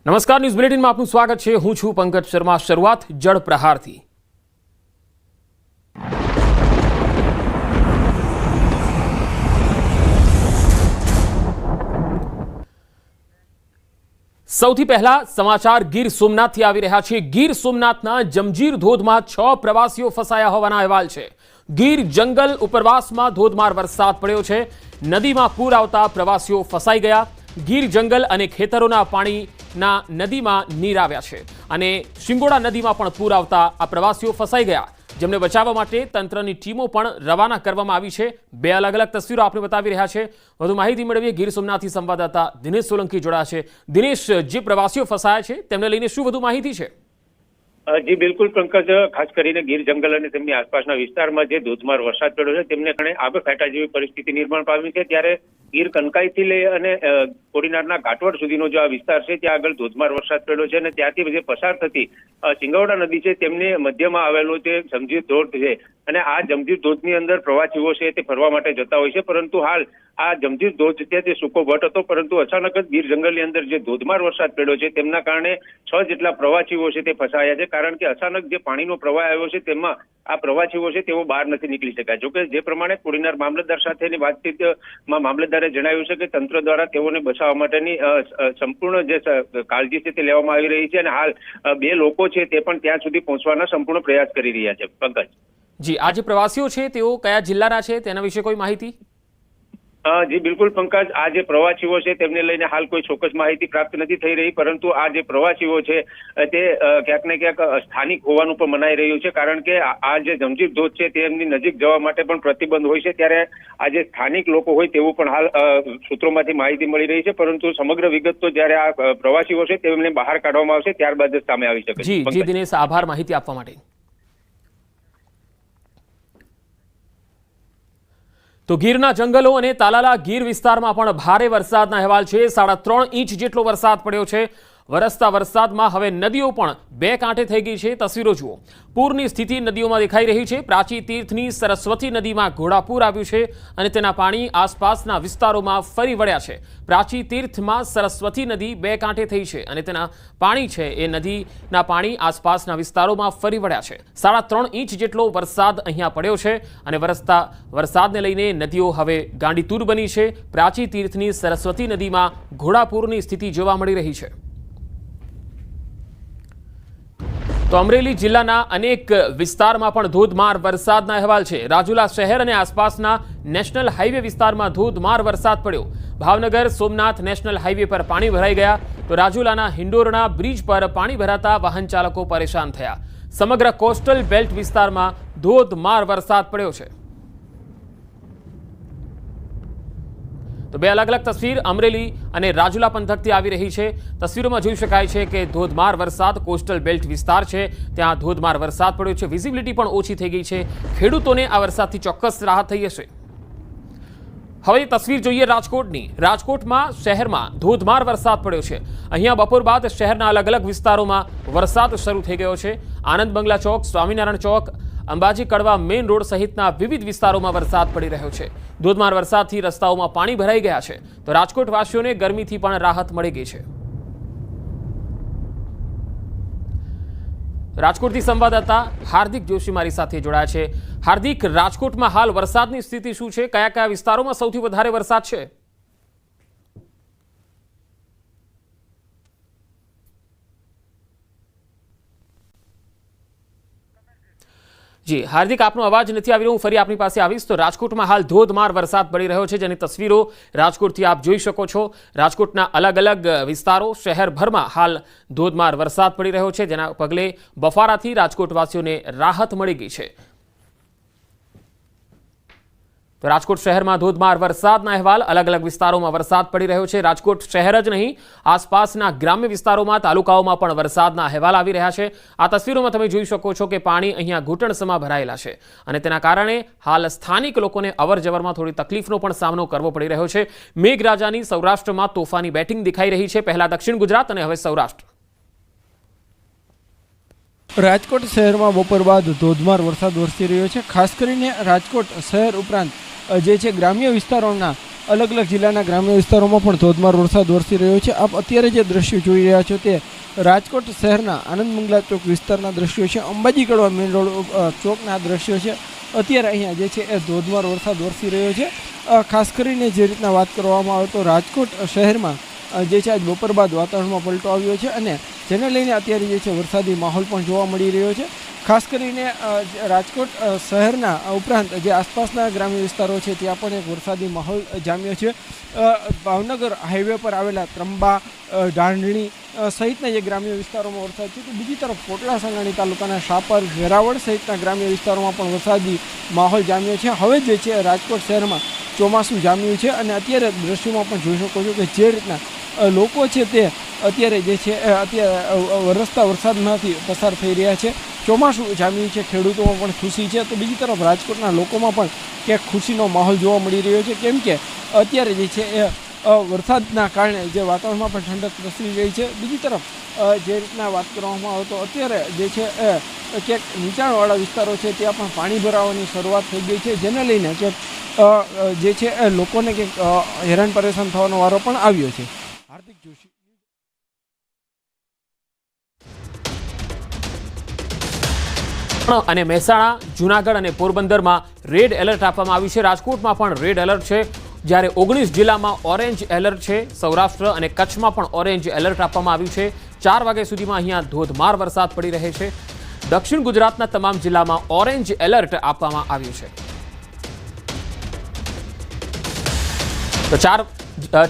નમસ્કાર, ન્યૂઝ બુલેટિનમાં આપનું સ્વાગત છે। હું છું પંકજ શર્મા। શરૂઆત જળ પ્રહારથી। સૌથી પહેલા સમાચાર ગીર સોમનાથથી આવી રહ્યા છે। ગીર સોમનાથના જંજીર ધોધમાં 6 પ્રવાસીઓ ફસાયા હોવાના અહેવાલ છે। ગીર જંગલ ઉપરવાસમાં ધોધમાર વરસાદ પડ્યો છે। નદીમાં પૂર આવતા પ્રવાસીઓ ફસાઈ ગયા। ગીર જંગલ અને ખેતરોના પાણીના નદીમાં નીર આવ્યા છે અને શિંગોડા નદીમાં પણ પૂર આવતા આ પ્રવાસીઓ ફસાઈ ગયા, જેમને બચાવવા માટે તંત્રની ટીમો પણ રવાના કરવામાં આવી છે। બે અલગ અલગ તસવીરો આપણે બતાવી રહ્યા છે। વધુ માહિતી મેળવીએ। ગીર સોમનાથથી સંવાદદાતા દિનેશ સોલંકી જોડાયા છે। દિનેશ, જે પ્રવાસીઓ ફસાયા છે તેમને લઈને શું વધુ માહિતી છે? જી બિલકુલ પંકજ, ખાસ કરીને ગીર જંગલ અને તેમની આસપાસના વિસ્તારમાં જે ધોધમાર વરસાદ પડ્યો છે તેમને કારણે આબેફાટા જેવી પરિસ્થિતિ નિર્માણ પામી છે। ત્યારે ગીર કનકાઈથી લઈ અને કોડીનારના ઘાટવડ સુધીનો જે આ વિસ્તાર છે ત્યાં આગળ ધોધમાર વરસાદ પડ્યો છે અને ત્યાંથી જે પસાર થતી સિંગવડા નદી છે તેમને મધ્યમાં આવેલો જે જંજીર ધોધ છે અને આ જંજીર ધોધની અંદર પ્રવાસીઓ છે તે ફરવા માટે જતા હોય છે, પરંતુ હાલ આ જંજીર ધોધ છે તે સૂકો વટ હતો, પરંતુ અચાનક જ ગીર જંગલની અંદર જે ધોધમાર વરસાદ પડ્યો છે તેમના કારણે 6 જેટલા પ્રવાસીઓ છે તે ફસાયા છે। કારણ કે અચાનક જે પાણીનો પ્રવાહ આવ્યો છે તેમાં આ પ્રવાસીઓ છે તેઓ બહાર નથી નીકળી શક્યા। જોકે જે પ્રમાણે કોડીનાર મામલતદાર સાથેની વાતચીતમાં મામલતદારે જણાવ્યું છે કે તંત્ર દ્વારા તેઓને બચાવવા માટેની સંપૂર્ણ જે કાળજી છે તે લેવામાં આવી રહી છે અને હાલ 2 લોકો છે તે પણ ત્યાં સુધી પહોંચવાના સંપૂર્ણ પ્રયાસ કરી રહ્યા છે। પંકજ જી, આ જે પ્રવાસીઓ છે તેઓ કયા જિલ્લાના છે તેના વિશે કોઈ માહિતી? જી બિલકુલ પંકજ, આ જે પ્રવાસીઓ છે તેમને લઈને હાલ કોઈ ચોક્કસ માહિતી પ્રાપ્ત નથી થઈ રહી, પરંતુ આ જે પ્રવાસીઓ છે તે ક્યાંક ને ક્યાંક સ્થાનિક હોવાનું પણ મનાઈ રહ્યું છે। કારણ કે આ જે જંજીર ધોધ છે તેમની નજીક જવા માટે પણ પ્રતિબંધ હોય છે। ત્યારે આ જે સ્થાનિક લોકો હોય તેવું પણ હાલ સૂત્રોમાંથી માહિતી મળી રહી છે, પરંતુ સમગ્ર વિગત તો જ્યારે આ પ્રવાસીઓ છે તેમને બહાર કાઢવામાં આવશે ત્યારબાદ જ સામે આવી શકે છે। જી દિનેશ, આભાર માહિતી આપવા માટે। તો ગીરના જંગલો અને તાલાલા ગીર વિસ્તારમાં પણ ભારે વરસાદના અહેવાલ છે। 3.5 ઇંચ જેટલો વરસાદ પડ્યો છે। વરસતા વરસાદમાં હવે નદીઓ પણ 2 કાંઠે થઈ ગઈ છે। તસવીરો જુઓ। પૂરની સ્થિતિ નદીઓમાં દેખાઈ રહી છે। પ્રાચી તીર્થની સરસ્વતી નદીમાં ઘોડાપૂર આવ્યું છે અને તેના પાણી આસપાસના વિસ્તારોમાં ફરી વળ્યા છે। પ્રાચી તીર્થમાં સરસ્વતી નદી 2 કાંઠે થઈ છે અને તેના પાણી છે એ નદીના પાણી આસપાસના વિસ્તારોમાં ફરી વળ્યા છે। 3.5 ઇંચ જેટલો વરસાદ અહીંયા પડ્યો છે અને વરસતા વરસાદને લઈને નદીઓ હવે ગાંડીતુર બની છે। પ્રાચી તીર્થની સરસ્વતી નદીમાં ઘોડાપૂરની સ્થિતિ જોવા મળી રહી છે। તો અમરેલી જિલ્લાના અનેક વિસ્તારમાં પણ ધોધમાર વરસાદના અહેવાલ છે। રાજુલા શહેર અને આસપાસના નેશનલ હાઈવે વિસ્તારમાં ધોધમાર વરસાદ પડ્યો। ભાવનગર સોમનાથ નેશનલ હાઈવે પર પાણી ભરાઈ ગયા તો રાજુલાના હિંડોરણા બ્રિજ પર પાણી ભરાતા વાહન ચાલકો પરેશાન થયા। સમગ્ર કોસ્ટલ બેલ્ટ વિસ્તારમાં ધોધમાર વરસાદ પડ્યો છે। તો બે અલગ અલગ તસવીર અમરેલી અને રાજુલા પંથકથી આવી રહી છે। તસવીરોમાં જોઈ શકાય છે કે ધોધમાર વરસાદ, કોસ્ટલ બેલ્ટ વિસ્તાર છે ત્યાં ધોધમાર વરસાદ પડ્યો છે। વિઝિબિલિટી પણ ઓછી થઈ ગઈ છે। ખેડૂતોને આ વરસાદથી ચોક્કસ રાહત થઈ હશે। હવે તસવીર જોઈએ રાજકોટની। રાજકોટમાં શહેરમાં ધોધમાર વરસાદ પડ્યો છે। અહીંયા બપોર બાદ શહેરના અલગ અલગ વિસ્તારોમાં વરસાદ શરૂ થઈ ગયો છે। આનંદ બંગલા ચોક, સ્વામિનારાયણ ચોક, અંબાજી કડવા મેઇન રોડ સહિતના વિવિધ વિસ્તારોમાં વરસાદ પડી રહ્યો છે। ધોધમાર વરસાદથી રસ્તાઓમાં પાણી ભરાઈ ગયા છે તો રાજકોટવાસીઓને ગરમીથી પણ રાહત મળી ગઈ છે। રાજકોટથી સંવાદદાતા હાર્દિક જોશી મારી સાથે જોડાયા છે। હાર્દિક, રાજકોટમાં હાલ વરસાદની સ્થિતિ શું છે? કયા કયા વિસ્તારોમાં સૌથી વધારે વરસાદ છે? જી હાર્દિક, આપનો અવાજ નથી આવી રહ્યો, હું ફરી આપની પાસે આવીશ। તો રાજકોટમાં હાલ ધોધમાર વરસાદ પડી રહ્યો છે, જેની તસવીરો રાજકોટથી આપ જોઈ શકો છો। રાજકોટના અલગ અલગ વિસ્તારો શહેરભરમાં હાલ ધોધમાર વરસાદ પડી રહ્યો છે, જેના પગલે બફારાથી રાજકોટવાસીઓને રાહત મળી ગઈ છે। તો રાજકોટ શહેરમાં ધોધમાર વરસાદના અહેવાલ, અલગ અલગ વિસ્તારોમાં વરસાદ પડી રહ્યો છે। રાજકોટ શહેર જ નહીં, આસપાસના ગ્રામ્ય વિસ્તારોમાં, તાલુકાઓમાં પણ વરસાદના અહેવાલ આવી રહ્યા છે। આ તસવીરોમાં તમે જોઈ શકો છો કે પાણી અહીંયા ઘૂંટણસમાં ભરાયેલા છે અને તેના કારણે હાલ સ્થાનિક લોકોને અવરજવરમાં થોડી તકલીફનો પણ સામનો કરવો પડી રહ્યો છે। મેઘરાજાની સૌરાષ્ટ્રમાં તોફાની બેટિંગ દેખાઈ રહી છે। પહેલા દક્ષિણ ગુજરાત અને હવે સૌરાષ્ટ્ર। રાજકોટ શહેરમાં બપોર બાદ ધોધમાર વરસાદ વરસી રહ્યો છે। ખાસ કરીને રાજકોટ શહેર ઉપરાંત જે છે ગ્રામ્ય વિસ્તારોના અલગ અલગ જિલ્લાના ગ્રામ્ય વિસ્તારોમાં પણ ધોધમાર વરસાદ વરસી રહ્યો છે. આપ અત્યારે જે દ્રશ્યો જોઈ રહ્યા છો તે રાજકોટ શહેરના આનંદ મંગલા ચોક વિસ્તારના દ્રશ્યો છે. અંબાજી કડવા મેઇન રોડ ચોકના દ્રશ્યો છે. અત્યારે અહીંયા જે છે એ ધોધમાર વરસાદ વરસી રહ્યો છે. ખાસ કરીને જે રીતના વાત કરવામાં આવે તો રાજકોટ શહેરમાં જે છે આજ બપોર બાદ વાતાવરણમાં પલટો આવ્યો છે અને જેને લઈને અત્યારે જે છે વરસાદી માહોલ પણ જોવા મળી રહ્યો છે. ખાસ કરીને રાજકોટ શહેરના ઉપરાંત જે આસપાસના ગ્રામ્ય વિસ્તારો છે ત્યાં પણ એક વરસાદી માહોલ જામ્યો છે. ભાવનગર હાઈવે પર આવેલા ત્રંબા, ઢાંઢણી સહિતના જે ગ્રામ્ય વિસ્તારોમાં વરસાદ છે તો બીજી તરફ કોટડા સંગાણી તાલુકાના શાપર, વેરાવળ સહિતના ગ્રામ્ય વિસ્તારોમાં પણ વરસાદી માહોલ જામ્યો છે. હવે જે છે રાજકોટ શહેરમાં ચોમાસું જામ્યું છે અને અત્યારે દ્રશ્યોમાં પણ જોઈ શકો છો કે જે રીતના લોકો છે તે અત્યારે જે છે અત્યારે વરસતા વરસાદમાંથી પસાર થઈ રહ્યા છે. ચોમાસું જામ્યું છે, ખેડૂતોમાં પણ ખુશી છે. તો બીજી તરફ રાજકોટના લોકોમાં પણ ક્યાંક ખુશીનો માહોલ જોવા મળી રહ્યો છે, કેમ કે અત્યારે જે છે એ વરસાદના કારણે જે વાતાવરણમાં પણ ઠંડક પ્રસરી રહી છે. બીજી તરફ જે રીતના વાત કરવામાં આવે તો અત્યારે જે છે ક્યાંક નીચાણવાળા વિસ્તારો છે ત્યાં પણ પાણી ભરાવાની શરૂઆત થઈ ગઈ છે, જેને લઈને ક્યાંક જે છે એ લોકોને ક્યાંક હેરાન પરેશાન થવાનો વારો પણ આવ્યો છે. હાર્દિક જોશી. અને મહેસાણા, જૂનાગઢ અને પોરબંદરમાં રેડ એલર્ટ આપવામાં આવ્યું છે. રાજકોટમાં પણ રેડ એલર્ટ છે, જ્યારે 19 જિલ્લામાં ઓરેન્જ એલર્ટ છે. સૌરાષ્ટ્ર અને કચ્છમાં પણ ઓરેન્જ એલર્ટ આપવામાં આવ્યું છે. 4 વાગ્યા સુધીમાં અહીંયા ધોધમાર વરસાદ પડી રહે છે. દક્ષિણ ગુજરાતના તમામ જિલ્લામાં ઓરેન્જ એલર્ટ આપવામાં આવ્યું છે. તો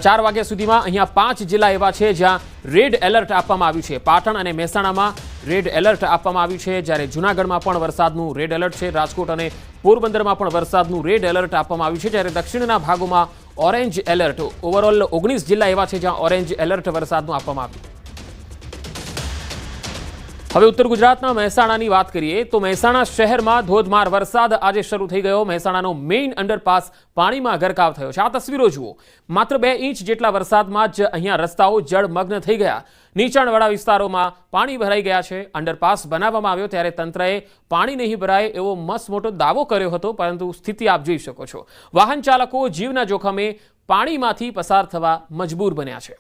4 વાગ્યા સુધીમાં અહીંયા 5 જિલ્લા એવા છે જ્યાં રેડ એલર્ટ આપવામાં આવ્યું છે. પાટણ અને મહેસાણામાં રેડ એલર્ટ આપવામાં આવ્યું છે, જ્યારે જૂનાગઢમાં પણ વરસાદનું રેડ એલર્ટ છે. રાજકોટ અને પોરબંદરમાં પણ વરસાદનું રેડ એલર્ટ આપવામાં આવ્યું છે, જ્યારે દક્ષિણના ભાગોમાં ઓરેન્જ એલર્ટ. ઓવરઓલ 19 જિલ્લા એવા છે જ્યાં ઓરેન્જ એલર્ટ વરસાદનું આપવામાં આવ્યું. હવે ઉત્તર ગુજરાતના મહેસાણાની વાત કરીએ તો મહેસાણા શહેરમાં ધોધમાર વરસાદ આજે શરૂ થઈ ગયો. મહેસાણાનો મેઇન અંડરપાસ પાણીમાં ગરકાવ થયો છે. આ તસવીરો જુઓ. માત્ર 2 ઇંચ જેટલા વરસાદમાં જ અહીંયા રસ્તાઓ જળમગ્ન થઈ ગયા. નીચાણવાળા વિસ્તારોમાં પાણી ભરાઈ ગયા છે. અંડરપાસ બનાવવામાં આવ્યો ત્યારે તંત્રએ પાણી નહીં ભરાય એવો મસ્ત મોટો દાવો કર્યો હતો, પરંતુ સ્થિતિ આપ જોઈ શકો છો. વાહન ચાલકો જીવના જોખમે પાણીમાંથી પસાર થવા મજબૂર બન્યા છે.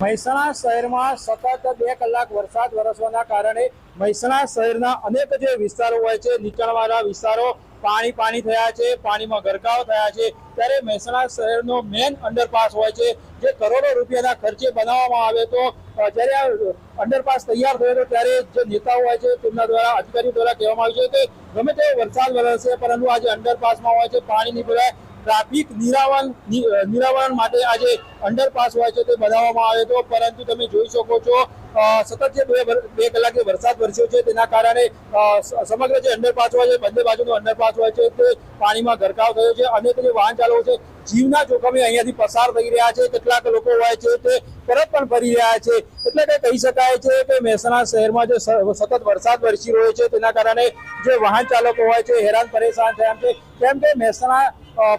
મહેસાણા શહેરમાં સતત 2 કલાક વરસાદ વરસવાના કારણે મહેસાણા શહેરના અનેક જે વિસ્તારો હોય છે, નીચાણવાળા વિસ્તારો પાણી થયા છે, પાણીમાં ગરકાવ થયા છે. ત્યારે મહેસાણા શહેરનો મેન અંડરપાસ હોય છે, જે કરોડો રૂપિયાના ખર્ચે બનાવવામાં આવે તો જ્યારે આ અંડરપાસ તૈયાર થયો હતો ત્યારે જે નેતાઓ હોય છે તેમના દ્વારા, અધિકારીઓ દ્વારા કહેવામાં આવ્યું છે કે ગમે તેવો વરસાદ વરસે પરંતુ આજે અંડરપાસમાં હોય છે પાણી નહીં ભરાય. ટ્રાફિક નિરાવરણ માટે આજે અંડરપાસ હોય છે તે બનાવવામાં આવે તો, પરંતુ તમે જોઈ શકો છો સતત જે 2 કલાક જે વરસાદ વરસ્યો છે તેના કારણે સમગ્ર જે અંડરપાસ હોય છે, બંને બાજુનો અંડરપાસ હોય છે તે પાણીમાં ગરકાવ થયો છે. અનેક જે વાહન ચાલકો છે જીવના જોખમે અહીંયાથી પસાર થઈ રહ્યા છે. કેટલાક લોકો હોય છે તે પરત પણ ફરી રહ્યા છે. એટલે કે કહી શકાય છે કે મહેસાણા શહેરમાં જે સતત વરસાદ વરસી રહ્યો છે તેના કારણે જે વાહન ચાલકો હોય છે હેરાન પરેશાન થયા છે. કેમ કે મહેસાણા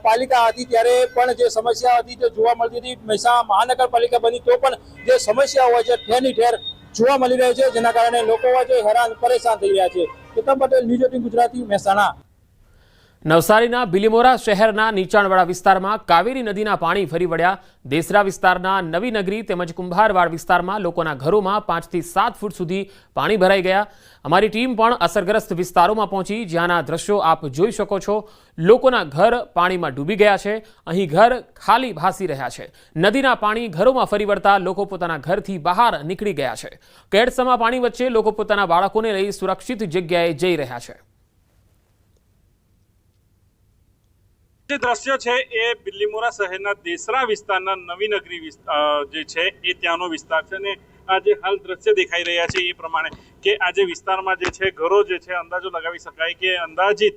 પાલિકા હતી ત્યારે પણ જે સમસ્યા હતી તે જોવા મળતી હતી. મહેસાણા મહાનગરપાલિકા બની તો પણ જે સમસ્યા હોય છે ઠેરની ઠેર જોવા મળી રહી છે, જેના કારણે લોકો હોય છે હેરાન પરેશાન થઈ રહ્યા છે. કેતન પટેલ, ન્યૂઝ 18 ગુજરાતી, મહેસાણા. નવસારીના બિલીમોરા શહેરના નીચાણવાળા વિસ્તારમાં કાવેરી નદીના પાણી ફરી વળ્યા. દેસરા વિસ્તારના નવી નગરી તેમજ કુંભારવાડ વિસ્તારમાં લોકોના ઘરોમાં 5 થી 7 ફૂટ સુધી પાણી ભરાઈ ગયા. અમારી ટીમ પણ અસરગ્રસ્ત વિસ્તારોમાં પહોંચી, જ્યાંના દ્રશ્યો આપ જોઈ શકો છો. લોકોના ઘર પાણીમાં ડૂબી ગયા છે. અહીં ઘર ખાલી ભાસી રહ્યા છે. નદીના પાણી ઘરોમાં ફરી વળતા લોકો પોતાના ઘરથી બહાર નીકળી ગયા છે. કેડસમાં પાણી વચ્ચે લોકો પોતાના બાળકોને લઈ સુરક્ષિત જગ્યાએ જઈ રહ્યા છે. જે દ્રશ્ય છે એ બિલીમોરા શહેરના દેસરા વિસ્તારના નવી નગરી જે છે એ ત્યાંનો વિસ્તાર છે અને આ જે હાલ દ્રશ્ય દેખાઈ રહ્યા છે એ પ્રમાણે કે આ જે વિસ્તારમાં જે છે ઘરો જે છે અંદાજો લગાવી શકાય કે અંદાજિત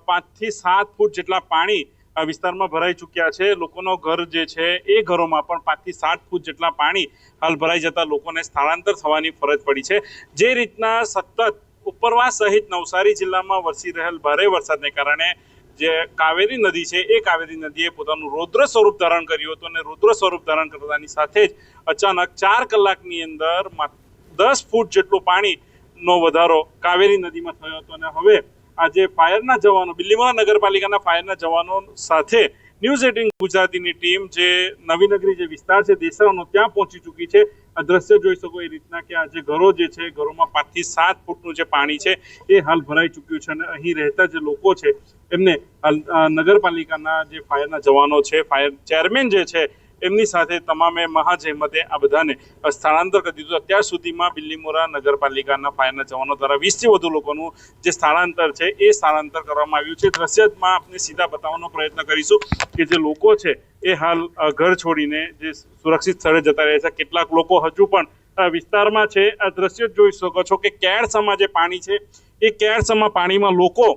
5 થી 7 ફૂટ જેટલા પાણી આ વિસ્તારમાં ભરાઈ ચૂક્યા છે. લોકોનો ઘર જે છે એ ઘરોમાં પણ 5 થી 7 ફૂટ જેટલા પાણી હાલ ભરાઈ જતા લોકોને સ્થળાંતર થવાની ફરજ પડી છે. જે રીતના સતત ઉપરવાસ સહિત નવસારી જિલ્લામાં વરસી રહેલ ભારે વરસાદને કારણે જે કાવેરી નદી છે એ કાવેરી નદીએ પોતાનું રૌદ્ર સ્વરૂપ ધારણ કર્યું હતું અને રૌદ્ર સ્વરૂપ ધારણ કરતાની સાથે જ અચાનક 4 કલાકની અંદર 10 ફૂટ જેટલું પાણી નો વધારો કાવેરી નદીમાં થયો હતો અને હવે આજે ફાયરના જવાનો બિલીમોરા નગરપાલિકાના ફાયરના જવાનો સાથે ન્યૂઝ 18 ગુજરાતીની ટીમ જે નવીનગરી જે વિસ્તાર છે દેસરાનો ત્યાં પહોંચી ચૂકી છે। આ દ્રશ્ય જોઈ શકો એ રીતના કે આજે ઘરો જે છે ઘરોમાં 5 થી 7 ફૂટનું જે પાણી છે એ હાલ ભરાઈ ચૂક્યું છે અને અહીં રહેતા જે લોકો છે એમને નગરપાલિકાના જે ફાયરના જવાનો છે ફાયર ચેરમેન જે છે એમની સાથે તમામે મહાજહેમતે આ બધાને સ્થળાંતર કરી દીધું। અત્યાર સુધીમાં બિલીમોરા નગરપાલિકાના ફાયરના જવાનો દ્વારા 20 થી વધુ લોકોનું જે સ્થળાંતર છે એ સ્થળાંતર કરવામાં આવ્યું છે। દ્રશ્યમાં આપણે સીધા બતાવવાનો પ્રયત્ન કરીશું કે જે લોકો છે એ હાલ ઘર છોડીને જે સુરક્ષિત સ્થળે જતા રહે છે। કેટલાક લોકો હજુ પણ વિસ્તારમાં છે। આ દ્રશ્ય જોઈ શકો છો કે કેળસમાં જે પાણી છે એ કેળસમાં પાણીમાં લોકો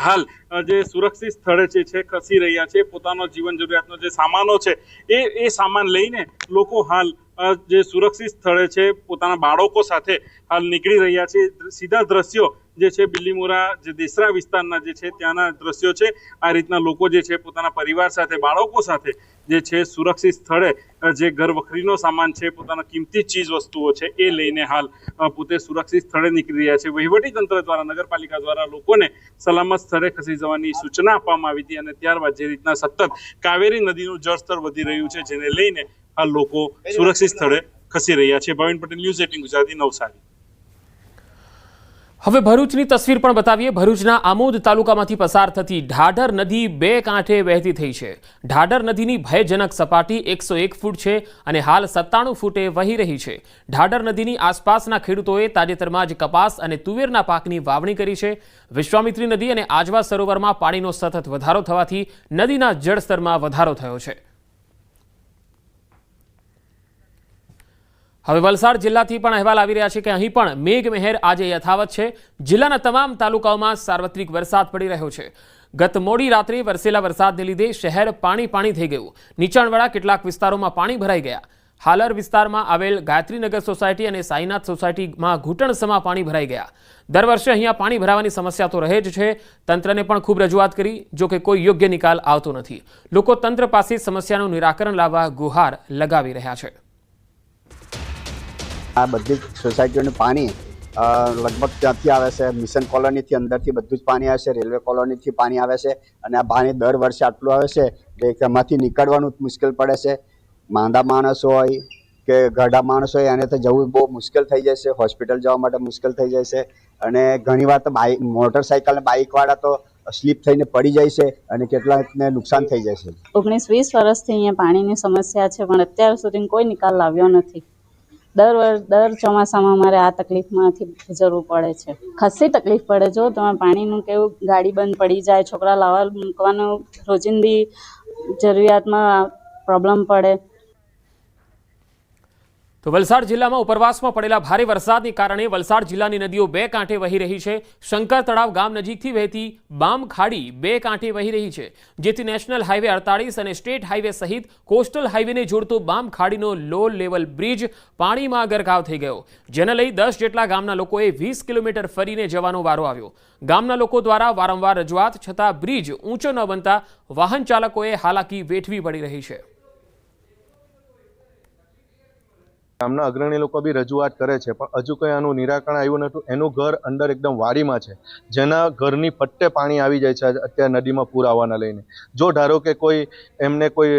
હાલ જે સુરક્ષિત સ્થળે છે ખસી રહ્યા છે। પોતાનો જીવન જરૂરિયાતનો જે સામાનો છે એ સામાન લઈને લોકો હાલ જે સુરક્ષિત સ્થળે છે પોતાના બાળકો સાથે હાલ નીકળી રહ્યા છે। સીધા દ્રશ્યો જે છે બિલીમોરા જે દેસરા વિસ્તારના જે છે ત્યાંના દ્રશ્યો છે। આ રીતના લોકો જે છે પોતાના પરિવાર સાથે બાળકો સાથે જે છે સુરક્ષિત સ્થળે જે ઘર વખરીનો સામાન છે પોતાના કિંમતી ચીજ વસ્તુઓ છે એ લઈને હાલ પોતે સુરક્ષિત સ્થળે નીકળી રહ્યા છે। વહીવટી તંત્ર દ્વારા નગરપાલિકા દ્વારા લોકોને સલામત સ્થળે ખસી જવાની સૂચના આપવામાં આવી હતી અને ત્યારબાદ જે રીતના સતત કાવેરી નદીનું જળસ્તર વધી રહ્યું છે જેને લઈને હાલ લોકો સુરક્ષિત સ્થળે ખસી રહ્યા છે। ભાવિન પટેલ, ન્યૂઝ 18 ગુજરાતી, નવસારી। હવે ભરૂચની તસવીર પણ બતાવીએ। ભરૂચના આમોદ તાલુકામાંથી પસાર થતી ઢાઢર નદી 2 કાંઠે વહેતી થઈ છે। ઢાઢર નદીની ભયજનક સપાટી 101 ફૂટ છે અને હાલ 97 ફૂટે વહી રહી છે। ઢાઢર નદીની આસપાસના ખેડૂતોએ તાજેતરમાં જ કપાસ અને તુવેરના પાકની વાવણી કરી છે। વિશ્વામિત્રી નદી અને આજવા સરોવરમાં પાણીનો સતત વધારો થવાથી નદીના જળસ્તરમાં વધારો થયો છે। હવે વલસાડ જિલ્લાથી પણ અહેવાલ આવી રહ્યા છે કે અહીં પણ મેઘમહેર આજે યથાવત છે। જિલ્લાના તમામ તાલુકાઓમાં સાર્વત્રિક વરસાદ પડી રહ્યો છે। ગત મોડી રાત્રે વરસેલા વરસાદને લીધે શહેર પાણી થઈ ગયું। નીચાણવાળા કેટલાક વિસ્તારોમાં પાણી ભરાઈ ગયા। હાલર વિસ્તારમાં આવેલ ગાયત્રીનગર સોસાયટી અને સાઈનાથ સોસાયટીમાં ઘૂંટણસમા પાણી ભરાઈ ગયા। દર વર્ષે અહીંયા પાણી ભરાવાની સમસ્યા તો રહે જ છે। તંત્રને પણ ખૂબ રજૂઆત કરી, જો કે કોઈ યોગ્ય નિકાલ આવતો નથી। લોકો તંત્ર પાસે સમસ્યાનું નિરાકરણ લાવવા ગુહાર લગાવી રહ્યા છે। આ બધી સોસાયટીઓનું પાણી લગભગ ત્યાંથી આવે છે। મિશન કોલોનીથી અંદરથી બધું જ પાણી આવે છે। રેલવે કોલોનીથી પાણી આવે છે અને આ પાણી દર વર્ષે આટલું આવે છે કે એમાંથી નીકળવાનું મુશ્કેલ પડે છે। માંદા માણસ હોય કે ગઢા માણસ હોય એને તો જવું બહુ મુશ્કેલ થઈ જાય છે। હોસ્પિટલ જવા માટે મુશ્કેલ થઈ જાય છે અને ઘણીવાર તો મોટરસાઇકલ અને બાઇકવાળા તો સ્લીપ થઈને પડી જાય છે અને કેટલાકને નુકસાન થઈ જાય છે। 19-20 વર્ષથી અહીંયા પાણીની સમસ્યા છે પણ અત્યાર સુધી કોઈ નિકાલ લાવ્યો નથી। દર ચોમાસામાં અમારે આ તકલીફમાંથી ગુજરવું પડે છે। ખાસી તકલીફ પડે। જો તમે પાણીનું કેવું ગાડી બંધ પડી જાય, છોકરા લાવવા મૂકવાનું રોજિંદી જરૂરિયાતમાં પ્રોબ્લેમ પડે। તો વલસાડ જિલ્લામાં ઉપરવાસમાં પડેલા ભારે વરસાદને કારણે વલસાડ જિલ્લાની નદીઓ 2 કાંઠે વહી રહી છે। શંકર તળાવ ગામ નજીકથી વહેતી બામ ખાડી 2 કાંઠે વહી રહી છે, જેથી નેશનલ હાઈવે 48 અને સ્ટેટ હાઈવે સહિત કોસ્ટલ હાઈવેને જોડતો બામ ખાડીનો લો લેવલ બ્રિજ પાણીમાં ગરકાવ થઈ ગયો, જેને લઈ 10 જેટલા ગામના લોકોએ 20 કિલોમીટર ફરીને જવાનો વારો આવ્યો। ગામના લોકો દ્વારા વારંવાર રજૂઆત છતાં બ્રિજ ઊંચો ન બનતા વાહન ચાલકોએ હાલાકી વેઠવી પડી રહી છે। ગામના અગ્રણી લોકો બી રજૂઆત કરે છે પણ હજુ કંઈ આનું નિરાકરણ આવ્યું નથી। એનું ઘર અંદર એકદમ વાડીમાં છે, જેના ઘરની પટ્ટે પાણી આવી જાય છે અત્યારે નદીમાં પૂર આવવાના લઈને। જો ધારો કે કોઈ એમને કોઈ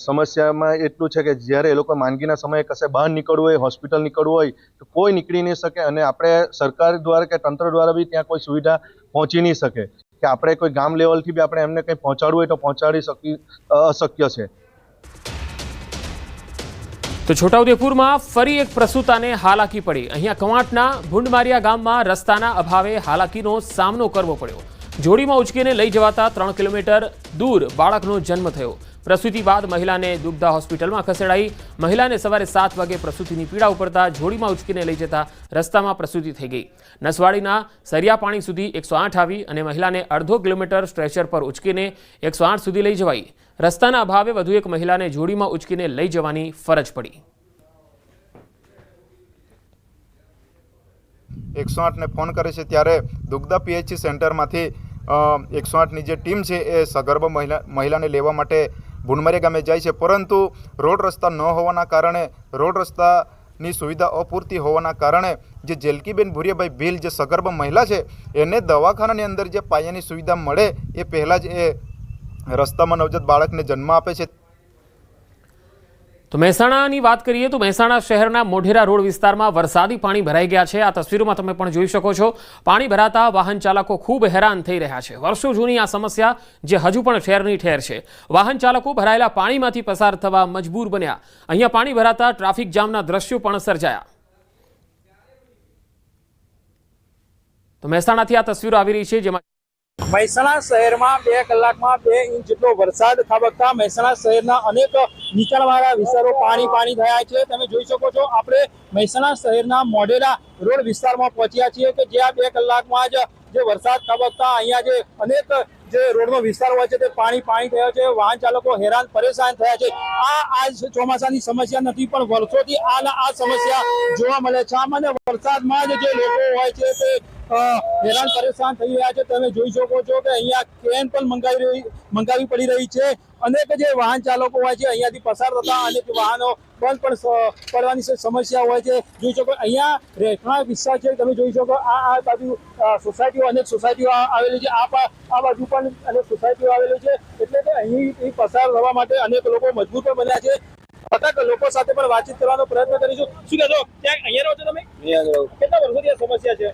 સમસ્યામાં એટલું છે કે જ્યારે એ લોકો માંદગીના સમયે કશે બહાર નીકળવું હોય, હોસ્પિટલ નીકળવું હોય તો કોઈ નીકળી નહીં શકે અને આપણે સરકાર દ્વારા કે તંત્ર દ્વારા બી ત્યાં કોઈ સુવિધા પહોંચી નહીં શકે કે આપણે કોઈ ગામ લેવલથી બી આપણે એમને કંઈ પહોંચાડવું હોય તો પહોંચાડી અશક્ય છે। તો છોટાઉદેપુરમાં ફરી એક પ્રસૂતાને હાલાકી પડી। અહીંયા કવાંટના ભૂંડમારિયા ગામમાં રસ્તાના અભાવે હાલાકીનો સામનો કરવો પડ્યો। જોડીમાં ઉચકીને લઈ જવાતા 3 કિલોમીટર દૂર બાળકનો જન્મ થયો। પ્રસૂતિ બાદ મહિલાને દુગ્ધા હોસ્પિટલમાં ખસેડાઈ। મહિલાને સવારે 7 વાગે પ્રસૂતિની પીડા ઉપડતા જોડીમાં ઉચકીને લઈ જતા રસ્તામાં પ્રસૂતિ થઈ ગઈ। નસવાડીના સરિયાપાણી સુધી 108 આવી અને મહિલાને અડધો કિલોમીટર સ્ટ્રેચર પર ઉચકીને 108 સુધી લઈ જવાઈ। રસ્તાના અભાવે વધુ એક મહિલાને જોડીમાં ઉચકીને લઈ જવાની ફરજ પડી। 108ને ફોન કરે છે ત્યારે દુગ્ધા પીએચસી સેન્ટરમાંથી 108ની જે ટીમ છે એ સગર્ભ મહિલાને લેવા માટે ભૂંડમારિયા ગામે જાય છે, પરંતુ રોડ રસ્તા ન હોવાના કારણે રોડ રસ્તા ની સુવિધા અપૂરતી હોવાના કારણે જે જેલકીબેન ભુરિયાભાઈ ભીલ જે સગર્ભ મહિલા છે એને દવાખાનાની અંદર જે પાયાની સુવિધા મળે એ પહેલાં જ એ રસ્તામાં નવજાત બાળકને જન્મ આપે છે। તો મહેસાણાની વાત કરીએ તો મહેસાણા શહેરના મોઢેરા રોડ વિસ્તારમાં વરસાદી પાણી ભરાઈ ગયા છે। આ તસવીરોમાં તમે પણ જોઈ શકો છો। પાણી ભરાતા વાહન ચાલકો ખૂબ હેરાન થઈ રહ્યા છે। વર્ષો જૂની આ સમસ્યા જે હજુ પણ ઠેરની ઠેર છે। વાહન ચાલકો ભરાયેલા પાણીમાંથી પસાર થવા મજબૂર બન્યા। અહીંયા પાણી ભરાતા ટ્રાફિક જામના દ્રશ્યો પણ સર્જાયા। તો મહેસાણાથી આ તસવીરો આવી રહી છે જેમાં મહેસાણા શહેરમાં 2 કલાકમાં 2 ઇંચ જેટલો વરસાદ ખાબકતા મહેસાણા શહેરના અનેક નીચાણવાળા વિસ્તારો પાણી થયા છે। તમે જોઈ શકો છો આપણે મહેસાણા શહેરના મોઢેરા રોડ વિસ્તારમાં પહોંચ્યા છીએ કે જ્યાં 2 કલાકમાં જ જે વરસાદ ખાબકતા અહીંયા જે અનેક જે રોડનો વિસ્તાર હોય છે તે પાણી થયો છે। વાહન ચાલકો હેરાન પરેશાન થયા છે। આ ચોમાસાની સમસ્યા નથી પણ વર્ષોથી આ સમસ્યા જોવા મળે છે। સામાન્ય વરસાદમાં જ જે લોકો હોય છે તે હેરાન પરેશાન થઈ રહ્યા છે। તમે જોઈ શકો છો કે અહીંયા ટ્રેન પણ મંગાવી પડી રહી છે। અનેક જે વાહન ચાલકો હોય છે અહીંયાથી પસાર થતા અનેક વાહનો બંધ પણ પડવાની સમસ્યા હોય છે। જોઈ શકો અહીંયા રહેઠાણ વિસ્તાર છે। તમે જોઈ શકો આ બાજુ સોસાયટીઓ અનેક સોસાયટીઓ આવેલી છે। આ બાજુ પણ અનેક સોસાયટીઓ આવેલી છે એટલે કે અહીં પસાર થવા માટે અનેક લોકો મજબૂર પણ બન્યા છે। અટક લોકો સાથે પણ વાતચીત કરવાનો પ્રયત્ન કરીશું। શું કહેશો, ક્યાંક અહીંયા રહો છો તમે? કેટલા વર્ષોથી આ સમસ્યા છે?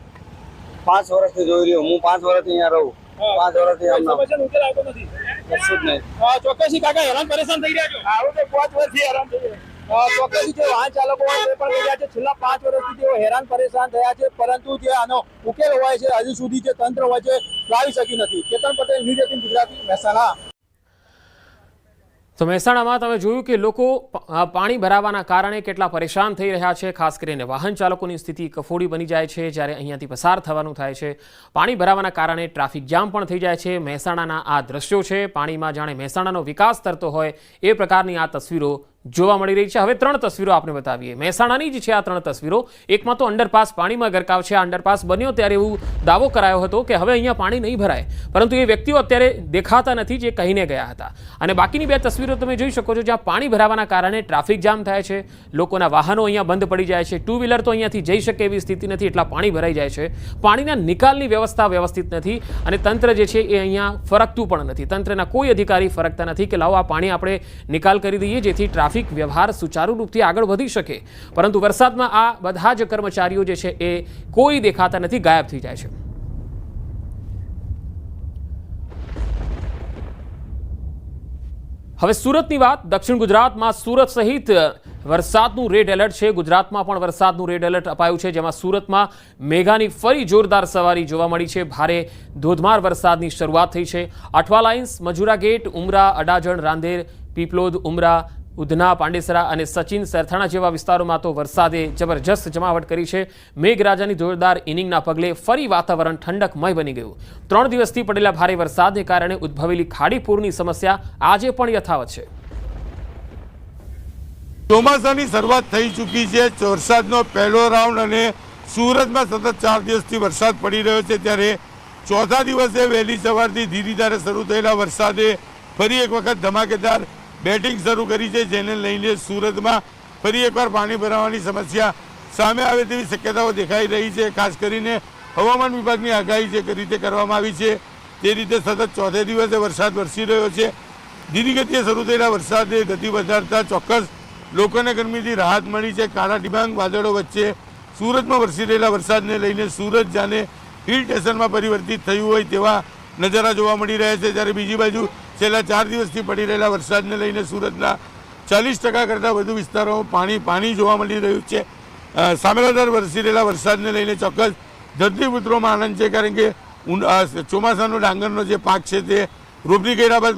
5 વર્ષથી જોઈ રહ્યો હું। 5 વર્ષથી અહીંયા રહું। 5 વર્ષથી સમસ્યાનો ઉકેલ આવતો નથી? કશું જ નહીં। ચોક્કસથી કાકા હેરાન પરેશાન થઈ રહ્યા છો? આવું તો 5 વર્ષથી હેરાન થઈ રહ્યા। ચોક્કસથી જે વાહન ચાલકો હોય તે પણ કહી રહ્યા છે છેલ્લા 5 વર્ષથી તેઓ હેરાન પરેશાન થયા છે પરંતુ જે આનો ઉકેલ હોય છે હજુ સુધી જે તંત્ર હોય છે લાવી શકી નથી। કેતન પટેલ, ન્યૂઝ 18 ગુજરાતી, મહેસાણા। તો મહેસાણામાં તમે જોયું કે લોકો પાણી ભરાવાના કારણે કેટલા પરેશાન થઈ રહ્યા છે। ખાસ કરીને વાહન ચાલકોની સ્થિતિ કફોડી બની જાય છે જ્યારે અહીંયાથી પસાર થવાનું થાય છે। પાણી ભરાવાના કારણે ટ્રાફિક જામ પણ થઈ જાય છે। મહેસાણાના આ દ્રશ્યો છે, પાણીમાં જાણે મહેસાણાનો વિકાસ થતો હોય એ પ્રકારની આ તસવીરો જોવા મળી રહી છે। હવે 3 તસવીરો આપણે બતાવીએ। મહેસાણાની જ છે આ 3 તસવીરો। એકમાં તો અંડરપાસ પાણીમાં ગરકાવ છે। આ અંડરપાસ બન્યો ત્યારે એવું દાવો કરાયો હતો કે હવે અહીંયા પાણી નહીં ભરાય, પરંતુ એ વ્યક્તિઓ અત્યારે દેખાતા નથી જે કહીને ગયા હતા। અને બાકીની 2 તસવીરો તમે જોઈ શકો છો જ્યાં પાણી ભરાવાના કારણે ટ્રાફિક જામ થાય છે, લોકોના વાહનો અહીંયા બંધ પડી જાય છે, 2 વ્હીલર તો અહીંયાથી જઈ શકે એવી સ્થિતિ નથી, એટલા પાણી ભરાઈ જાય છે। પાણીના નિકાલની વ્યવસ્થા વ્યવસ્થિત નથી અને તંત્ર જે છે એ અહીંયા ફરકતું પણ નથી। તંત્રના કોઈ અધિકારી ફરકતા નથી કે લાવો આ પાણી આપણે નિકાલ કરી દઈએ જેથી ટ્રાફિક વ્યવહાર સુચારુ રૂપથી આગળ વધી શકે, પરંતુ વરસાદમાં આ બધા જ કર્મચારીઓ જે છે એ કોઈ દેખાતા નથી, ગાયબ થઈ જાય છે। હવે સુરતની વાત। દક્ષિણ ગુજરાતમાં સુરત સહિત વરસાદનું રેડ એલર્ટ છે। ગુજરાતમાં પણ વરસાદનું રેડ એલર્ટ અપાયું છે જેમાં સુરતમાં મેઘાની ફરી જોરદાર સવારી જોવા મળી છે। ભારે ધોધમાર વરસાદની શરૂઆત થઈ છે। અઠવા લાઇન્સ, મજુરા ગેટ, ઉમરા, અડાજણ, રાંદેર, પીપલોદ, ઉમરા, ઉધના, પાંડેસરા અને સચિન, સરથાણા જેવા વિસ્તારોમાં તો વરસાદે જબરજસ્ત જમાવટ કરી છે। મેઘરાજાની જોરદાર ઇનિંગના પગલે ફરી વાતાવરણ ઠંડકમય બની ગયું। 3 દિવસથી પડેલા ભારે વરસાદને કારણે ઉદ્ભવેલી ખાડીપૂરની સમસ્યા આજે પણ યથાવત છે। ચોમાસાની શરૂઆત થઈ ચૂકી છે। વરસાદનો પહેલો રાઉન્ડ અને સુરતમાં સતત 4 દિવસથી વરસાદ પડી રહ્યો છે ત્યારે ચોથા દિવસે વહેલી સવારથી ધીરે ધીરે શરૂ થયેલા વરસાદે ફરી એક વખત ધમાકેદાર બેટિંગ શરૂ કરી છે, જેને લઈને સુરતમાં ફરી એકવાર પાણી ભરાવાની સમસ્યા સામે આવે તેવી શક્યતાઓ દેખાઈ રહી છે। ખાસ કરીને હવામાન વિભાગની આગાહી જે રીતે કરવામાં આવી છે તે રીતે સતત ચોથે દિવસે વરસાદ વરસી રહ્યો છે। ધીરી ગતિએ શરૂ થયેલા વરસાદે ગતિ વધારતા ચોક્કસ લોકોને ગરમીથી રાહત મળી છે। કાળા ડિબાંગ વાદળો વચ્ચે સુરતમાં વરસી રહેલા વરસાદને લઈને સુરત જાણે હિલ સ્ટેશનમાં પરિવર્તિત થયું હોય તેવા નજારા જોવા મળી રહ્યા છે। જ્યારે બીજી બાજુ છેલ્લા 4 દિવસથી પડી રહેલા વરસાદને લઈને સુરતના 40% કરતાં વધુ વિસ્તારોમાં પાણી જોવા મળી રહ્યું છે। સામેલાધાર વરસી રહેલા વરસાદને લઈને ચોક્કસ ધરતીપુત્રોમાં આનંદ છે, કારણ કે ચોમાસાનો ડાંગરનો જે પાક છે તે રોપણી કર્યા બાદ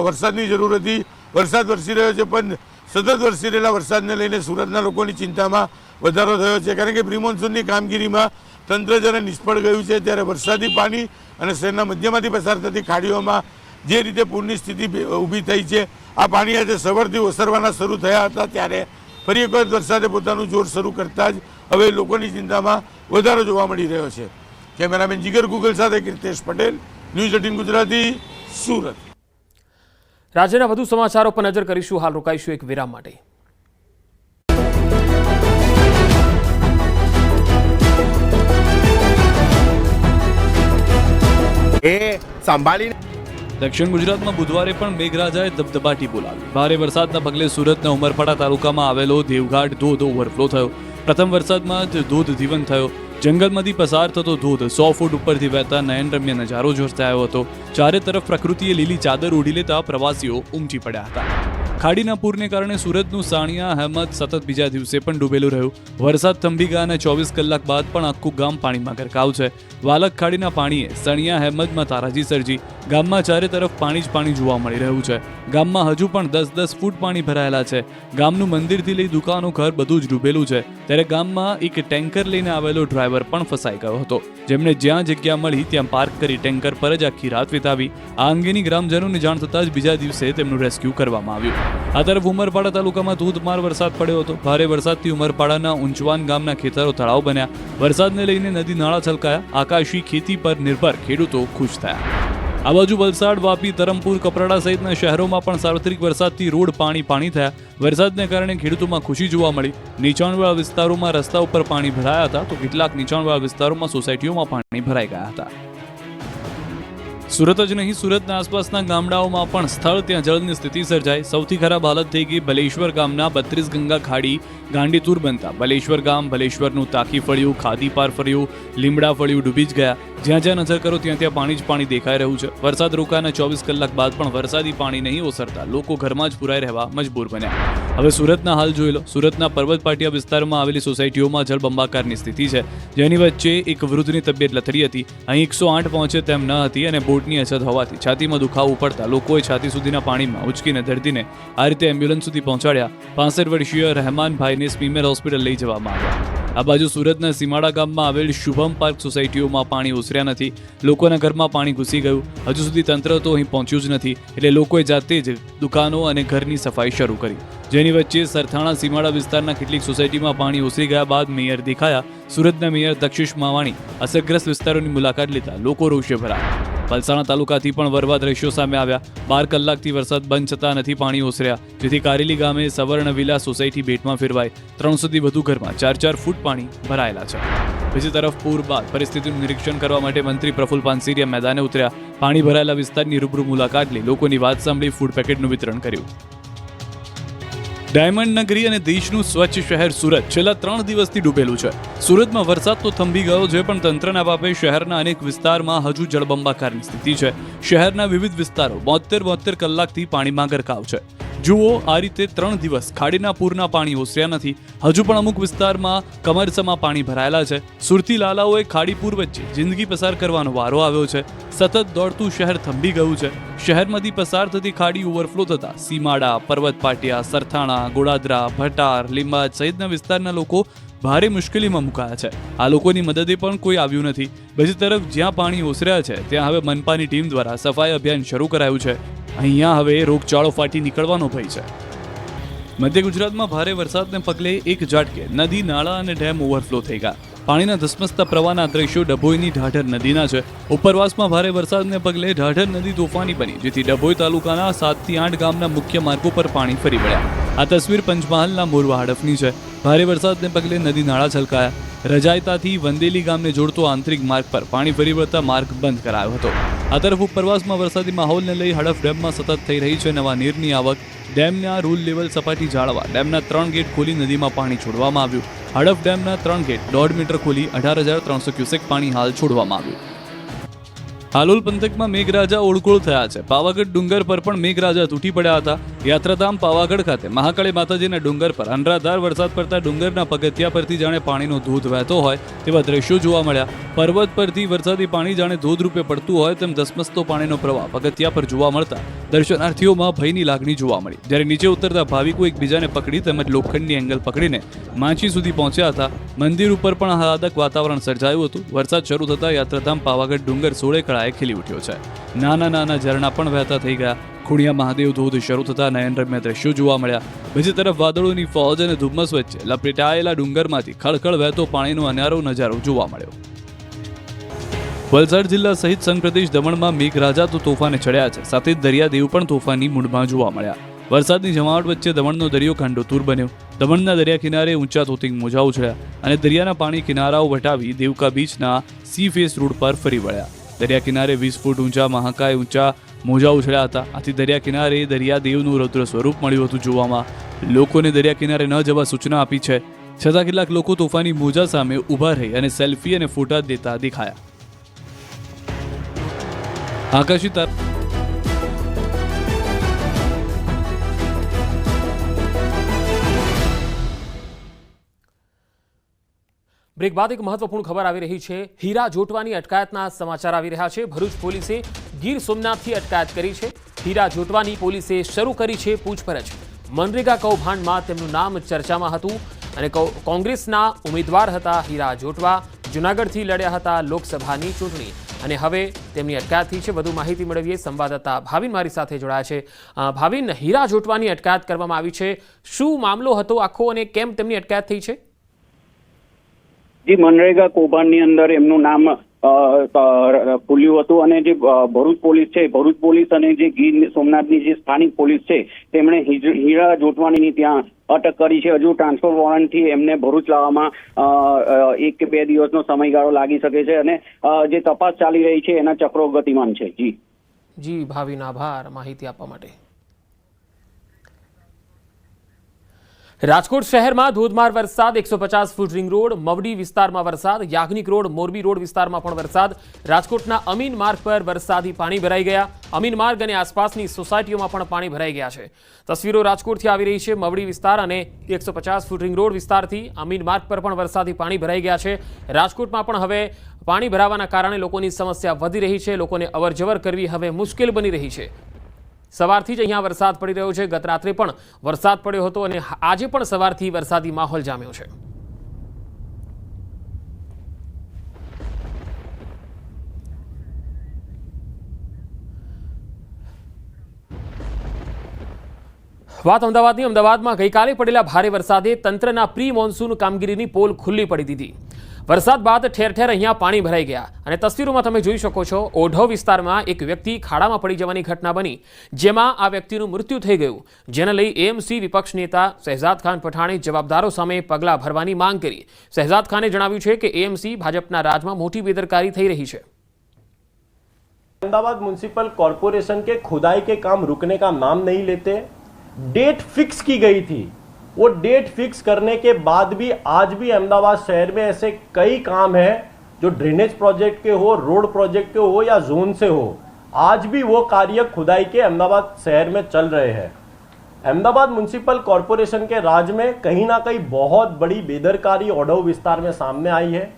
વરસાદની જરૂર હતી। વરસાદ વરસી રહ્યો છે પણ સતત વરસી રહેલા વરસાદને લઈને સુરતના લોકોની ચિંતામાં વધારો થયો છે, કારણ કે પ્રી મોન્સૂનની કામગીરીમાં તંત્ર જ્યારે નિષ્ફળ ગયું છે ત્યારે વરસાદી પાણી અને શહેરના મધ્યમાંથી પસાર થતી ખાડીઓમાં જે રીતે પૂરની સ્થિતિ ઊભી થઈ છે, આ પાણી આજે સવારથી ઓસરવાના શરૂ થયા હતા ત્યારે ફરી એક વખત વરસાદે પોતાનું જોર શરૂ કરતાં જ હવે લોકોની ચિંતામાં વધારો જોવા મળી રહ્યો છે। કેમેરામેન જીગર ગુગલ સાથે કીર્તેશ પટેલ, ન્યૂઝ 18 ગુજરાતી, સુરત। રાજ્યના વધુ સમાચારો પર નજર કરીશું। હાલ રોકાઈશું એક વિરામ માટે। એ સંભાળીને. દક્ષિણ ગુજરાતમાં બુધવારે પણ મેઘરાજાએ દબદબાટી બોલાવી. ભારે વરસાદના પગલે સુરતના ઉમરપાડા તાલુકામાં આવેલો દેવઘાટ ધોધ ઓવરફ્લો થયો. પ્રથમ વરસાદમાં જ ધોધ જીવંત થયો. જંગલમાંથી પસાર થતો ધોધ 100 ફૂટ ઉપરથી વહેતા નયનરમ્ય નજારો ઝરતાયો હતો. ચારે તરફ પ્રકૃતિએ લીલી ચાદર ઓઢી લેતા પ્રવાસીઓ ઉમટી પડ્યા હતા. ખાડીના પૂરને કારણે સુરતનું સાણિયા અહેમદ સતત બીજા દિવસે પણ ડૂબેલું રહ્યું. વરસાદ થંભી ગયા અને 24 કલાક બાદ પણ આખું ગામ પાણીમાં ગરકાવ છે. વાલક ખાડીના પાણીએ સાણિયા અહેમદમાં તારાજી સર્જી. ગામમાં ચારે તરફ પાણી જ પાણી જોવા મળી રહ્યું છે. ગામમાં હજુ પણ 10-10 ફૂટ પાણી ભરાયેલા છે. ગામનું મંદિરથી લઈ દુકાનો ઘર બધું જ ડૂબેલું છે. ત્યારે ગામમાં એક ટેન્કર લઈને આવેલો ડ્રાઈવર પણ ફસાઈ ગયો હતો, જેમણે જ્યાં જગ્યા મળી ત્યાં પાર્ક કરી ટેન્કર પર જ આખી રાત વિતાવી. આ અંગેની ગ્રામજનોને જાણ થતાં જ બીજા દિવસે તેમનું રેસ્ક્યુ કરવામાં આવ્યું. આ તરફ ઉમરપાડા તાલુકામાં ધોધમાર વરસાદ પડ્યો હતો. ભારે વરસાદથી ઉમરપાડાના ઊંચવાન ગામના ખેતરો તળાવ બન્યા. વરસાદને લઈને નદી નાળા છલકાયા. આકાશી ખેતી પર નિર્ભર ખેડૂતો ખુશ થયા. આ બાજુ વલસાડ, વાપી, ધરમપુર, કપરાડા સહિતના શહેરોમાં પણ સાર્વત્રિક વરસાદથી રોડ પાણી થયા. વરસાદને કારણે ખેડૂતોમાં ખુશી જોવા મળી. નીચાણવાળા વિસ્તારોમાં રસ્તા ઉપર પાણી ભરાયા હતા, તો કેટલાક નીચાણવાળા વિસ્તારોમાં સોસાયટીઓમાં પાણી ભરાઈ ગયા હતા. સુરત જ નહીં, સુરતના આસપાસના ગામડાઓમાં પણ સ્થળ ત્યાં જળની સ્થિતિ સર્જાઈ. સૌથી ખરાબ હાલત થઈ ગઈ ભલેશ્વર ગામના. 32 ગંગા ખાડી ગાંડીતુર બનતા ભલેશ્વર ગામ, ભલેશ્વરનું તાકી ફળિયું, ખાદી પાર ફળિયું, લીમડા ફળિયું ડૂબી જ ગયા. જ્યાં જ્યાં નજર કરો ત્યાં ત્યાં પાણી જ પાણી દેખાઈ રહ્યું છે. વરસાદ રોકાયાના 24 કલાક બાદ પણ વરસાદી પાણી નહીં ઓસરતા લોકો ઘરમાં જ પુરાઈ રહેવા મજબૂર બન્યા. હવે સુરતના હાલ જોઈ લો. સુરતના પર્વત પાટિયા વિસ્તારમાં આવેલી સોસાયટીઓમાં જળબંબાકારની સ્થિતિ છે, જેની વચ્ચે એક વૃદ્ધની તબિયત લથડી હતી. અહીં 108 પહોંચે તેમ ન હતી અને બોટની અછત હોવાથી છાતીમાં દુખાવો પડતા લોકોએ છાતી સુધીના પાણીમાં ઉચકીને દર્દીને આ રીતે એમ્બ્યુલન્સ સુધી પહોંચાડ્યા. 65 વર્ષીય રહેમાનભાઈને સ્મીમેર હોસ્પિટલ લઈ જવામાં આવ્યા. આ બાજુ સુરતના સીમાડા ગામમાં આવેલ શુભમ પાર્ક સોસાયટીઓમાં પાણી ઓસર્યા નથી. લોકોના ઘરમાં પાણી ઘૂસી ગયું. હજુ સુધી તંત્ર તો અહીં પહોંચ્યું જ નથી, એટલે લોકોએ જાતે જ દુકાનો અને ઘરની સફાઈ શરૂ કરી. જેની વચ્ચે સરથાણા સીમાડા વિસ્તારના કેટલીક સોસાયટીમાં પાણી ઓસરી ગયા બાદ મેયર દેખાયા. સુરતના મેયર દક્ષિશ માવાણી અસરગ્રસ્ત વિસ્તારોની મુલાકાત લેતા લોકો રોષે ભરાયા. પલસાણા તાલુકાથી પણ વરવા દ્રશ્યો સામે આવ્યા. 12 કલાકથી વરસાદ બંધ છતાં નથી પાણી ઓસર્યા, જેથી કારેલી ગામે સવર્ણ વિલા સોસાયટી બેટમાં ફેરવાઈ. 300થી વધુ ઘરમાં 4-4 ફૂટ પાણી ભરાયેલા છે. બીજી તરફ પૂર બાદ પરિસ્થિતિનું નિરીક્ષણ કરવા માટે મંત્રી પ્રફુલ્લ પાનસેરિયા મેદાને ઉતર્યા. પાણી ભરાયેલા વિસ્તારની રૂબરૂ મુલાકાત લઈ લોકોની વાત સાંભળી ફૂડ પેકેટનું વિતરણ કર્યું. ડાયમંડ નગરી અને દેશનું સ્વચ્છ શહેર સુરત છેલ્લા 3 દિવસથી ડૂબેલું છે. સુરતમાં વરસાદ તો થંભી ગયો છે, પણ તંત્રના પાપે શહેરના અનેક વિસ્તારમાં હજુ જળબંબાકારની સ્થિતિ છે. શહેરના વિવિધ વિસ્તારો 72 કલાકથી પાણીમાં ગરકાવ છે. જુઓ, આ રીતે 3 દિવસ ખાડીના પૂરના પાણી ઓસર્યા નથી. હજુ પણ અમુક વિસ્તારમાં કમરસમાં પાણી ભરાયેલા છે. સુરતી લાલાઓએ ખાડીપુર વચ્ચે જિંદગી પસાર કરવાનો વારો આવ્યો છે. સતત દોડતું શહેર થંભી ગયું છે. શહેરમાંથી પસાર થતી ખાડી ઓવરફ્લો થતા સીમાડા, પર્વત પાટિયા, સરથાણા, ગોડાદરા, ભટાર, લીંબાદ સહિતના વિસ્તારના લોકો ભારે મુશ્કેલીમાં મુકાયા છે. આ લોકોની મદદે પણ કોઈ આવ્યું નથી. બીજી તરફ જ્યાં પાણી ઓસર્યા છે ત્યાં હવે મનપાની ટીમ દ્વારા સફાઈ અભિયાન શરૂ કરાયું છે. અહીંયા હવે રોગચાળો ફાટી નીકળવાનો ભય છે. મધ્ય ગુજરાતમાં ભારે વરસાદને પગલે એક ઝાટકે નદી, નાળા અને ડેમ ઓવરફ્લો થઈ ગયા. પાણીના ધસમસતા પ્રવાહના દ્રશ્યો ડભોઈની ઢાઢર નદીના છે. ઉપરવાસમાં ભારે વરસાદને પગલે ઢાઢર નદી તોફાની બની, જેથી ડભોઈ તાલુકાના 7 થી 8 ગામના મુખ્ય માર્ગો પર પાણી ફરી વળ્યા. આ તસવીર પંચમહાલના મોરવા હડફની છે. ભારે વરસાદને પગલે નદી નાળા છલકાયા. રજાયતાથી વંદેલી ગામને જોડતો આંતરિક માર્ગ પર પાણી ફરી વળતા માર્ગ બંધ કરાયો હતો. આ તરફ ઉપરવાસમાં વરસાદી માહોલને લઈ હડફ ડેમમાં સતત થઈ રહી છે નવા નીરની આવક. ડેમના રૂલ લેવલ સપાટી જાળવવા ડેમના 3 ગેટ ખોલી નદીમાં પાણી છોડવામાં આવ્યું. હડફ ડેમના 3 ગેટ 1.5 મીટર ખોલી 18,300 ક્યુસેક પાણી હાલ છોડવામાં આવ્યું. હાલોલ પંથકમાં મેઘરાજા ઓળખોળ થયા છે. પાવાગઢ ડુંગર પર પણ મેઘરાજા તૂટી પડ્યા હતા. યાત્રાધામ પાવાગઢ ખાતે મહાકાળી માતાજીના ડુંગર પર અનરાધાર વરસાદ પડતા ડુંગરના પગથિયા પરથી જાણે પાણીનો ધોધ વહેતો હોય તેવા દ્રશ્યો જોવા મળ્યા. પર્વત પરથી વરસાદી પાણી જાણે ધોધ રૂપે પડતું હોય તેમ ધસમસતો પાણીનો પ્રવાહ પગથિયા પર જોવા મળતા દર્શનાર્થીઓમાં ભયની લાગણી જોવા મળી. જ્યારે નીચે ઉતરતા ભાવિકો એકબીજાને પકડી તેમજ લોખંડની એંગલ પકડીને માંચી સુધી પહોંચ્યા હતા. મંદિર ઉપર પણ આહલાદક વાતાવરણ સર્જાયું હતું. વરસાદ શરૂ થતાં યાત્રાધામ પાવાગઢ ડુંગર સોળે કળાએ ખીલી ઉઠ્યો છે. નાના નાના ઝરણા પણ વહેતા થઈ ગયા. ખુણિયા મહાદેવ ધોધ શરૂ થતા નયનરમ્ય દ્રશ્યો જોવા મળ્યા. બીજી તરફ વાદળોની ફૌજ અને ધુમ્મસ વચ્ચે લપેટાયેલા ડુંગરમાંથી ખળખળ વહેતો પાણીનો અનારો નજારો જોવા મળ્યો. વલસાડ જિલ્લા સહિત સંઘ પ્રદેશ દમણમાં મેઘરાજા તો તોફાને ચડ્યા છે, સાથે જ દરિયાદેવ પણ તોફાની મૂડમાં જોવા મળ્યા. વરસાદની જમાવટ વચ્ચે દમણનો દરિયો ખાંડોતુર બન્યો. દમણના દરિયા કિનારે ઊંચા તોતિંગ મોજા ઉછળ્યા અને દરિયાના પાણી કિનારાઓ વટાવી દેવકા બીચના સી ફેસ રોડ પર ફરી વળ્યા. દરિયા કિનારે 20 ફૂટ ઊંચા મહાકાય ઊંચા મોજા ઉછળ્યા હતા. આથી દરિયા કિનારે દરિયાદેવનું રૌદ્ર સ્વરૂપ મળ્યું હતું જોવામાં. લોકોને દરિયા કિનારે ન જવા સૂચના આપી છે, છતાં કેટલાક લોકો તોફાની મોજા સામે ઊભા રહી અને સેલ્ફી અને ફોટા દેતા દેખાયા. આકાશી બ્રેક બાદ એક મહત્વપૂર્ણ ખબર આવી રહી છે. હીરા જોટવાની અટકાયતના સમાચાર આવી રહ્યા છે. ભરૂચ પોલીસે ગીર સોમનાથથી અટકાયત કરી છે. હીરા જોટવાની પોલીસે શરૂ કરી છે પૂછપરછ. મનરેગા કૌભાંડમાં તેમનું નામ ચર્ચામાં હતું અને કોંગ્રેસના ઉમેદવાર હતા હીરા જોટવા. જૂનાગઢથી લડ્યા હતા લોકસભાની ચૂંટણી અને હવે તેમની અટકાયત થઈ છે. વધુ માહિતી મેળવીએ. સંવાદદાતા ભાવિન મારી સાથે જોડાયા છે. ભાવિન, હીરા જોટવાની અટકાયત કરવામાં આવી છે. શું મામલો હતો આખો અને કેમ તેમની અટકાયત થઈ છે? જે મનરેગા કૌભાંડની અંદર એમનું નામ ખુલ્યું હતું અને જે ભરૂચ પોલીસ છે, ભરૂચ પોલીસ અને જે ગીર સોમનાથની જે સ્થાનિક પોલીસ છે તેમણે હીરા જોટવાણીની ત્યાં અટક કરી છે. હજુ ટ્રાન્સફર વોરંટથી એમને ભરૂચ લાવવામાં 1 કે 2 દિવસનો સમયગાળો લાગી શકે છે અને જે તપાસ ચાલી રહી છે એના ચક્રો ગતિમાન છે. જી ભાવિન, આભાર માહિતી આપવા માટે. રાજકોટ શહેરમાં ધોધમાર વરસાદ. 150 ફૂટ રિંગ રોડ, મવડી વિસ્તારમાં વરસાદ. યાજ્ઞિક રોડ, મોરબી રોડ વિસ્તારમાં પણ વરસાદ. રાજકોટના અમીન માર્ગ પર વરસાદી પાણી ભરાઈ ગયા. અમીન માર્ગ અને આસપાસની સોસાયટીઓમાં પણ પાણી ભરાઈ ગયા છે. તસવીરો રાજકોટથી આવી રહી છે. મવડી વિસ્તાર અને 150 ફૂટ રિંગ રોડ વિસ્તારથી અમીન માર્ગ પર પણ વરસાદી પાણી ભરાઈ ગયા છે. રાજકોટમાં પણ હવે પાણી ભરાવાના કારણે લોકોની સમસ્યા વધી રહી છે. લોકોને અવરજવર કરવી હવે મુશ્કેલ બની રહી છે. સવારથી જ અહીંયા વરસાદ પડી રહ્યો છે. ગત રાત્રે પણ વરસાદ પડ્યો હતો અને આજે પણ સવારથી વરસાદી માહોલ જામ્યો છે. વાત અમદાવાદની. અમદાવાદમાં ગઈકાલે પડેલા ભારે વરસાદે તંત્રના પ્રી મોન્સૂન કામગીરીની પોલ ખુલ્લી પડી દીધી. વરસાદ બાદ ઠેર ઠેર અહીંયા પાણી ભરાઈ ગયા અને તસવીરોમાં તમે જોઈ શકો છો ઓઢવ વિસ્તારમાં એક વ્યક્તિ ખાડામાં પડી જવાની ઘટના બની, જેમાં આ વ્યક્તિનું મૃત્યુ થઈ ગયું. જેને લઈ એએમસી વિપક્ષ નેતા શહેજાદ ખાન પઠાણે જવાબદારો સામે પગલાં ભરવાની માંગ કરી. શહેજાદ ખાને જણાવ્યું છે કે એએમસી ભાજપના રાજમાં મોટી બેદરકારી થઈ રહી છે. अहमदाबाद म्युनिसिपल कॉरपोरेशन के खुदाई के काम रुकने का नाम नहीं लेते. डेट फिक्स की गई थी, वो डेट फिक्स करने के बाद भी आज भी अहमदाबाद शहर में ऐसे कई काम हैं जो ड्रेनेज प्रोजेक्ट के हो, रोड प्रोजेक्ट के हो या जोन से हो, आज भी वो कार्य खुदाई के अहमदाबाद शहर में चल रहे हैं. अहमदाबाद म्युनिसिपल कॉरपोरेशन के राज में कहीं ना कहीं बहुत बड़ी बेदरकारी ओढ़व विस्तार में सामने आई है.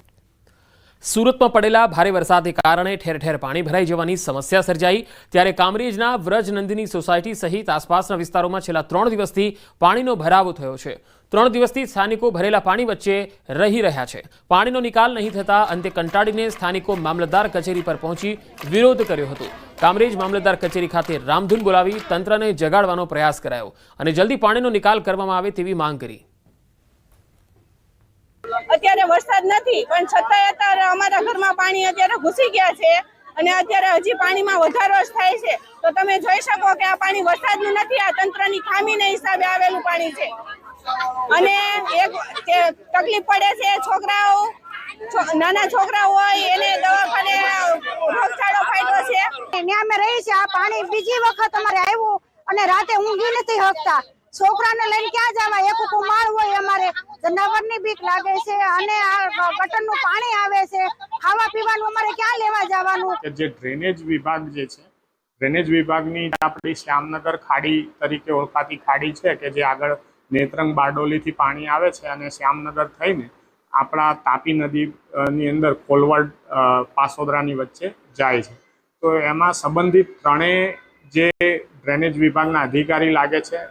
સુરતમાં પડેલા ભારે વરસાદને કારણે ઠેર ઠેર પાણી ભરાઈ જવાની સમસ્યા સર્જાઈ. ત્યારે કામરેજના વ્રજનંદિની સોસાયટી સહિત આસપાસના વિસ્તારોમાં છેલ્લા 3 દિવસથી પાણીનો ભરાવો થયો છે. 3 દિવસથી સ્થાનિકો ભરેલા પાણી વચ્ચે રહી રહ્યા છે. પાણીનો નિકાલ નહીં થતા અંતે કંટાળીને સ્થાનિકો મામલતદાર કચેરી પર પહોંચી વિરોધ કર્યો હતો. કામરેજ મામલતદાર કચેરી ખાતે રામધૂન બોલાવી તંત્રને જગાડવાનો પ્રયાસ કરાયો અને જલ્દી પાણીનો નિકાલ કરવામાં આવે તેવી માંગ કરી. અત્યારે વરસાદ નથી પણ છતાંય અત્યારે અમારા ઘરમાં પાણી અત્યારે ઘૂસી ગયા છે અને અત્યારે હજી પાણીમાં વધારો જ થાય છે. તો તમે જોઈ શકો કે આ પાણી વરસાદનું નથી, આ તંત્રની ખામીને હિસાબે આવેલું પાણી છે. અને એક તકલીફ પડે છે, છોકરાઓ નાના છોકરાઓ હોય એને દવાખાને રોગચાળો ફાટ્યો છે. ત્યાં અમે રહી છે. આ પાણી બીજી વખત અમારે આવ્યું અને રાતે ઊંઘી નથી શકતા. છોકરાને લઈને ક્યાં જવા? એક કુમાર હોય, અમારે જનાવરની બીક લાગે છે અને આ ગટરનું પાણી આવે છે, ખાવા પીવાનું અમારે ક્યાં લેવા જવાનું? જે ડ્રેનેજ વિભાગ જે છે, ડ્રેનેજ વિભાગની આપણી શ્યામનગર ખાડી તરીકે ઓળખાતી ખાડી છે કે જે આગળ નેત્રંગ બારડોલીથી પાણી આવે છે અને શ્યામનગર થઈને આપણા તાપી નદીની અંદર કોલવડ પાસોદરાની વચ્ચે જાય છે. તો એમાં સંબંધિત ત્રણેય જે ડ્રેનેજ વિભાગના અધિકારી લાગે છે,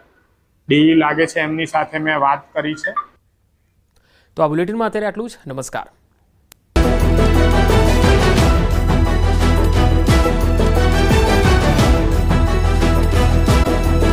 ડીઈ લાગે છે, એમની સાથે મેં વાત કરી છે. તો આ બુલેટિનમાં અત્યારે આટલું જ. નમસ્કાર.